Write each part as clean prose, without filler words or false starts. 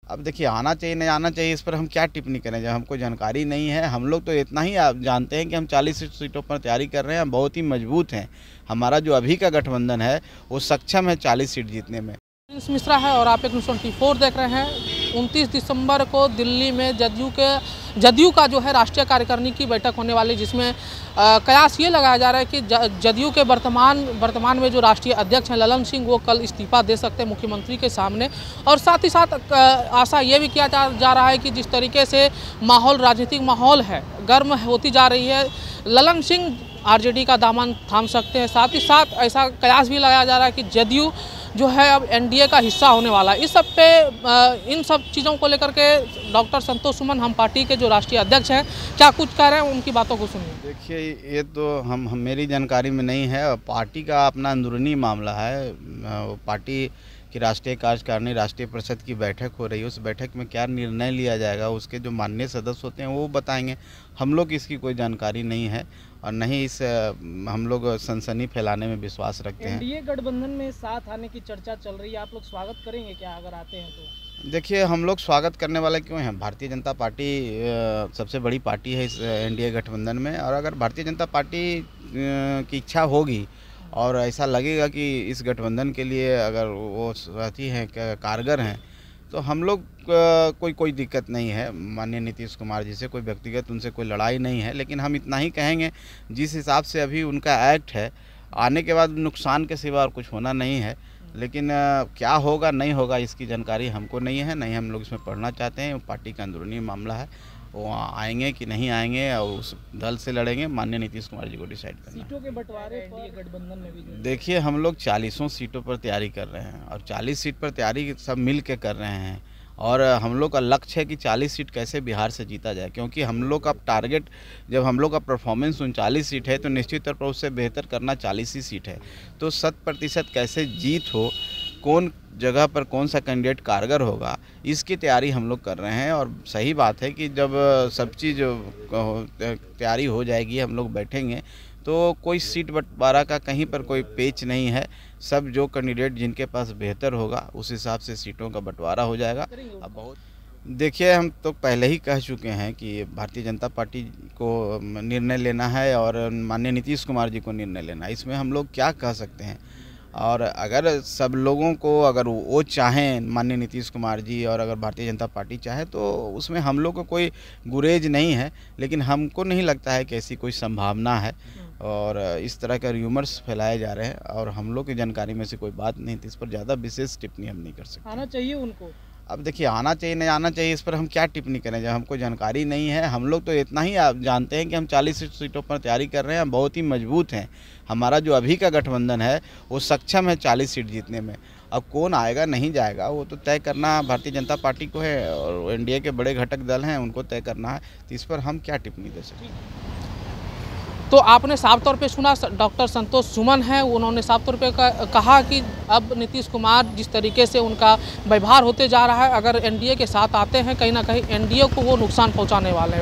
अब देखिए, आना चाहिए नहीं आना चाहिए इस पर हम क्या टिप्पणी करें जब हमको जानकारी नहीं है। हम लोग तो इतना ही आप जानते हैं कि हम 40 सीटों पर तैयारी कर रहे हैं, हम बहुत ही मजबूत हैं। हमारा जो अभी का गठबंधन है वो सक्षम है 40 सीट जीतने में। प्रिंस मिश्रा है और आप एक न्यूज़ 24 देख रहे हैं। 29 दिसंबर को दिल्ली में जदयू का जो है राष्ट्रीय कार्यकारिणी की बैठक होने वाली, जिसमें कयास ये लगाया जा रहा है कि जदयू के वर्तमान में जो राष्ट्रीय अध्यक्ष हैं ललन सिंह, वो कल इस्तीफा दे सकते हैं मुख्यमंत्री के सामने। और साथ ही साथ आशा ये भी किया जा रहा है कि जिस तरीके से राजनीतिक माहौल है गर्म होती जा रही है, ललन सिंह आरजेडी का दामन थाम सकते हैं। साथ ही साथ ऐसा कयास भी लगाया जा रहा है कि जदयू जो है अब एनडीए का हिस्सा होने वाला है। इस सब पे इन सब चीज़ों को लेकर के डॉक्टर संतोष सुमन, हम पार्टी के जो राष्ट्रीय अध्यक्ष हैं, क्या कुछ कह रहे हैं, उनकी बातों को सुनिए। देखिए, ये तो हम मेरी जानकारी में नहीं है। पार्टी का अपना अंदरूनी मामला है। पार्टी की राष्ट्रीय कार्यकारिणी, राष्ट्रीय परिषद की बैठक हो रही है। उस बैठक में क्या निर्णय लिया जाएगा उसके जो माननीय सदस्य होते हैं वो बताएंगे। हम लोग इसकी कोई जानकारी नहीं है और नहीं इस हम लोग सनसनी फैलाने में विश्वास रखते हैं। एनडीए गठबंधन में साथ आने की चर्चा चल रही है, आप लोग स्वागत करेंगे क्या अगर आते हैं तो? देखिए, हम लोग स्वागत करने वाले क्यों हैं? भारतीय जनता पार्टी सबसे बड़ी पार्टी है इस एनडीए गठबंधन में। और अगर भारतीय जनता पार्टी की इच्छा होगी और ऐसा लगेगा कि इस गठबंधन के लिए अगर वो साथी हैं, कारगर हैं, तो हम लोग कोई दिक्कत नहीं है। माननीय नीतीश कुमार जी से कोई व्यक्तिगत उनसे कोई लड़ाई नहीं है, लेकिन हम इतना ही कहेंगे जिस हिसाब से अभी उनका एक्ट है, आने के बाद नुकसान के सिवा और कुछ होना नहीं है। लेकिन क्या होगा नहीं होगा इसकी जानकारी हमको नहीं है, नहीं हम लोग इसमें पढ़ना चाहते हैं। पार्टी का अंदरूनी मामला है, वो आएंगे कि नहीं आएंगे और उस दल से लड़ेंगे, माननीय नीतीश कुमार जी को डिसाइड करना। सीटों के बंटवारे पर गठबंधन में भी देखिए, हम लोग 40 सीटों पर तैयारी कर रहे हैं और 40 सीट पर तैयारी सब मिल के कर रहे हैं। और हम लोग का लक्ष्य है कि 40 सीट कैसे बिहार से जीता जाए, क्योंकि हम लोग का टारगेट, जब हम लोग का परफॉर्मेंस 39 सीट है तो निश्चित तौर पर उससे बेहतर करना 40 ही सीट है। तो 100% कैसे जीत हो, कौन जगह पर कौन सा कैंडिडेट कारगर होगा, इसकी तैयारी हम लोग कर रहे हैं। और सही बात है कि जब सब चीज़ तैयारी हो जाएगी, हम लोग बैठेंगे तो कोई सीट बंटवारा का कहीं पर कोई पेच नहीं है। सब जो कैंडिडेट जिनके पास बेहतर होगा उस हिसाब से सीटों का बंटवारा हो जाएगा। अब बहुत देखिए, हम तो पहले ही कह चुके हैं कि भारतीय जनता पार्टी को निर्णय लेना है और माननीय नीतीश कुमार जी को निर्णय लेना है। इसमें हम लोग क्या कह सकते हैं? और अगर सब लोगों को, अगर वो चाहें, माननीय नीतीश कुमार जी, और अगर भारतीय जनता पार्टी चाहे, तो उसमें हम लोग को कोई गुरेज नहीं है। लेकिन हमको नहीं लगता है कि ऐसी कोई संभावना है और इस तरह के र्यूमर्स फैलाए जा रहे हैं और हम लोग की जानकारी में से कोई बात नहीं थी। इस पर ज़्यादा विशेष टिप्पणी हम नहीं कर सकते। आना चाहिए उनको। अब देखिए, आना चाहिए नहीं आना चाहिए इस पर हम क्या टिप्पणी करें जब हमको जानकारी नहीं है। हम लोग तो इतना ही आप जानते हैं कि हम 40 सीटों पर तैयारी कर रहे हैं, हम बहुत ही मजबूत हैं। हमारा जो अभी का गठबंधन है वो सक्षम है 40 सीट जीतने में। अब कौन आएगा नहीं जाएगा वो तो तय करना भारतीय जनता पार्टी को है और एनडीए के बड़े घटक दल हैं, उनको तय करना है। तो इस पर हम क्या टिप्पणी दे सकते हैं? तो आपने साफ तौर पे सुना, डॉक्टर संतोष सुमन हैं, उन्होंने साफ तौर पे कहा कि अब नीतीश कुमार जिस तरीके से उनका व्यवहार होते जा रहा है, अगर एनडीए के साथ आते हैं, कहीं ना कहीं एनडीए को वो नुकसान पहुंचाने वाले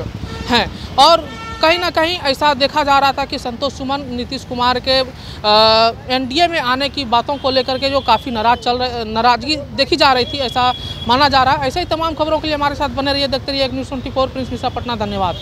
हैं। और कहीं ना कहीं ऐसा देखा जा रहा था कि संतोष सुमन नीतीश कुमार के एनडीए में आने की बातों को लेकर के जो काफ़ी नाराज़गी देखी जा रही थी, ऐसा माना जा रहा है। ऐसे ही तमाम खबरों के लिए हमारे साथ बने रहिए, देखते रहिए एक न्यूज़ 24 प्रिंस मिश्रा, पटना। धन्यवाद।